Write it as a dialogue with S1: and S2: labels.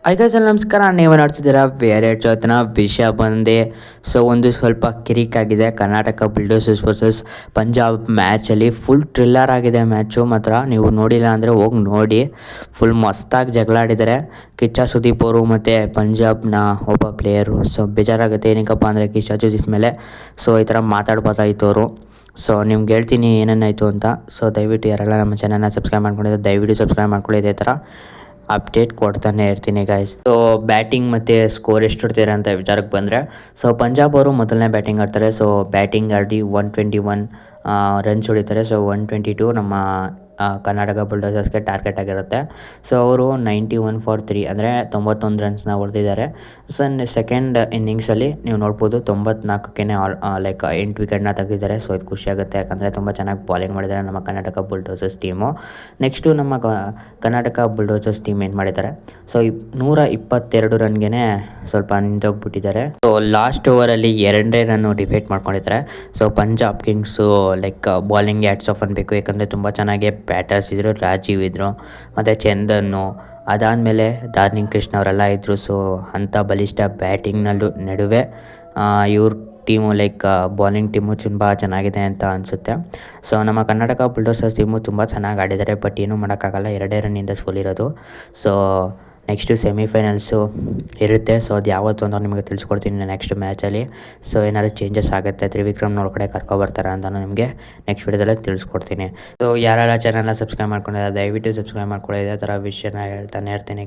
S1: ಐಗಾಸಲ್ಲಿ ನಮಸ್ಕಾರ. ನೀವು ನೋಡ್ತಿದ್ದೀರಾ ಬೇರೆ ಜೊತೆನ ವಿಷಯ ಬಂದೆ. ಸೊ ಒಂದು ಸ್ವಲ್ಪ ಕಿರಿಕಾಗಿದೆ. ಕರ್ನಾಟಕ ಬುಲ್ಡೋಸರ್ಸ್ ವರ್ಸಸ್ ಪಂಜಾಬ್ ಮ್ಯಾಚಲ್ಲಿ ಫುಲ್ ಥ್ರಿಲ್ಲರ್ ಆಗಿದೆ ಮ್ಯಾಚು. ಮಾತ್ರ ನೀವು ನೋಡಿಲ್ಲ ಅಂದರೆ ಹೋಗಿ ನೋಡಿ. ಫುಲ್ ಮಸ್ತಾಗಿ ಜಗಳ ಆಡಿದ್ದಾರೆ ಕಿಚ್ಚ ಸುದೀಪ್ ಅವರು ಮತ್ತು ಪಂಜಾಬ್ನ ಒಬ್ಬ ಪ್ಲೇಯರು. ಸೊ ಬೇಜಾರಾಗುತ್ತೆ ಏನಕ್ಕಪ್ಪ ಅಂದರೆ ಕಿಚ್ಚ ಸುದೀಪ್ ಮೇಲೆ ಸೊ ಈ ಥರ ಮಾತಾಡ್ಬೋದಾಯಿತು ಅವರು. ಸೊ ನಿಮ್ಗೆ ಹೇಳ್ತೀನಿ ಏನೇನಾಯಿತು ಅಂತ. ಸೊ ದಯವಿಟ್ಟು ಯಾರೆಲ್ಲ ನಮ್ಮ ಚಾನಲ್ನ ಸಬ್ಸ್ಕ್ರೈಬ್ ಮಾಡ್ಕೊಂಡಿದ್ದೆ ದಯವಿಟ್ಟು ಸಬ್ಸ್ಕ್ರೈಬ್ ಮಾಡ್ಕೊಳ್ಳಿ. ಇದೇ ಥರ ಅಪ್ಡೇಟ್ ಕೊಡ್ತಾನೆ ಇರ್ತೀನಿ ಗೈಸ್. ಸೊ ಬ್ಯಾಟಿಂಗ್ ಮತ್ತು ಸ್ಕೋರ್ ಎಷ್ಟು ಹೊಡ್ತೀರಾ ಅಂತ ವಿಚಾರಕ್ಕೆ ಬಂದರೆ, ಸೊ ಪಂಜಾಬ್ ಅವರು ಮೊದಲನೇ ಬ್ಯಾಟಿಂಗ್ ಆಡ್ತಾರೆ. ಸೊ ಬ್ಯಾಟಿಂಗ್ ಆಡಿ 121 ರನ್ಸ್ ಹೊಡಿತಾರೆ. ಸೊ 122 ನಮ್ಮ ಕರ್ನಾಟಕ ಬುಲ್ಡೋಸರ್ಸ್ಗೆ ಟಾರ್ಗೆಟ್ ಆಗಿರುತ್ತೆ. ಸೊ ಅವರು 91 ಫಾರ್ 3 ಅಂದರೆ 91 ರನ್ಸ್ನ ಹೊಡೆದಿದ್ದಾರೆ. ಸೊ ಸೆಕೆಂಡ್ ಇನ್ನಿಂಗ್ಸಲ್ಲಿ ನೀವು ನೋಡ್ಬೋದು 94ಕ್ಕೆ ಲೈಕ್ 8 ವಿಕೆಟ್ನ ತೆಗೆದಿದ್ದಾರೆ. ಸೊ ಇದು ಖುಷಿಯಾಗುತ್ತೆ, ಯಾಕಂದರೆ ತುಂಬ ಚೆನ್ನಾಗಿ ಬಾಲಿಂಗ್ ಮಾಡಿದ್ದಾರೆ ನಮ್ಮ ಕರ್ನಾಟಕ ಬುಲ್ಡೋಸರ್ಸ್ ಟೀಮು. ನೆಕ್ಸ್ಟು ನಮ್ಮ ಕರ್ನಾಟಕ ಬುಲ್ಡೋಸರ್ಸ್ ಟೀಮ್ ಏನು ಮಾಡಿದ್ದಾರೆ, ಸೊ 122 ರನ್ಗೆ ಸ್ವಲ್ಪ ನಿಂತೋಗ್ಬಿಟ್ಟಿದ್ದಾರೆ. ಸೊ ಲಾಸ್ಟ್ ಓವರಲ್ಲಿ 2 ರನ್ನು ಡಿಫೀಟ್ ಮಾಡ್ಕೊಂಡಿದ್ದಾರೆ. So Punjab Kings like bowling hats off ಅನ್ಬೇಕು, ಯಾಕಂದರೆ ತುಂಬ ಚೆನ್ನಾಗಿ ಬ್ಯಾಟರ್ಸ್ ಇದ್ದರು. ರಾಜೀವ್ ಇದ್ದರು ಮತ್ತು ಚಂದನ್ನು, ಅದಾದಮೇಲೆ ಡಾರ್ಲಿಂಗ್ ಕೃಷ್ಣ ಅವರೆಲ್ಲ ಇದ್ದರು. ಸೊ ಅಂಥ ಬಲಿಷ್ಠ ಬ್ಯಾಟಿಂಗ್ನಲ್ಲೂ ನಡುವೆ ಇವ್ರ ಟೀಮು ಲೈಕ್ ಬಾಲಿಂಗ್ ಟೀಮು ತುಂಬ ಚೆನ್ನಾಗಿದೆ ಅಂತ ಅನಿಸುತ್ತೆ. ಸೊ ನಮ್ಮ ಕರ್ನಾಟಕ ಬುಲ್ಡೋಸರ್ಸ್ ಟೀಮು ತುಂಬ ಚೆನ್ನಾಗಿ ಆಡಿದ್ದಾರೆ, ಬಟ್ ಏನೂ ಮಾಡೋಕ್ಕಾಗಲ್ಲ, 2 ರನ್ನಿಂದ ಸೋಲಿರೋದು. ಸೊ ನೆಕ್ಸ್ಟು ಸೆಮಿಫೈನಲ್ಸು ಇರುತ್ತೆ. ಸೊ ಅದು ಯಾವತ್ತು ಅಂತ ನಿಮಗೆ ತಿಳಿಸ್ಕೊಡ್ತೀನಿ ನೆಕ್ಸ್ಟ್ ಮ್ಯಾಚಲ್ಲಿ. ಸೊ ಏನಾದ್ರು ಚೇಂಜಸ್ ಆಗುತ್ತೆ, ತ್ರಿವಿಕ್ರಮ್ ಕಡೆ ಕರ್ಕೊಬರ್ತಾರೆ ಅಂತ ನಿಮಗೆ ನೆಕ್ಸ್ಟ್ ವಿಡಿಯೋದಲ್ಲೇ ತಿಳಿಸ್ಕೊಡ್ತೀನಿ. ಸೊ ಯಾರೆಲ್ಲ ಚಾನಲ್ನ ಸಬ್ಸ್ಕ್ರೈಬ್ ಮಾಡ್ಕೊಂಡಿದ್ದಾರೆ ದಯವಿಟ್ಟು ಸಬ್ಸ್ಕ್ರೈಬ್ ಮಾಡ್ಕೊಳ್ಳಿ. ಇದೇ ಥರ ವಿಷಯನ ಹೇಳ್ತಾನೆ ಇರ್ತೀನಿ.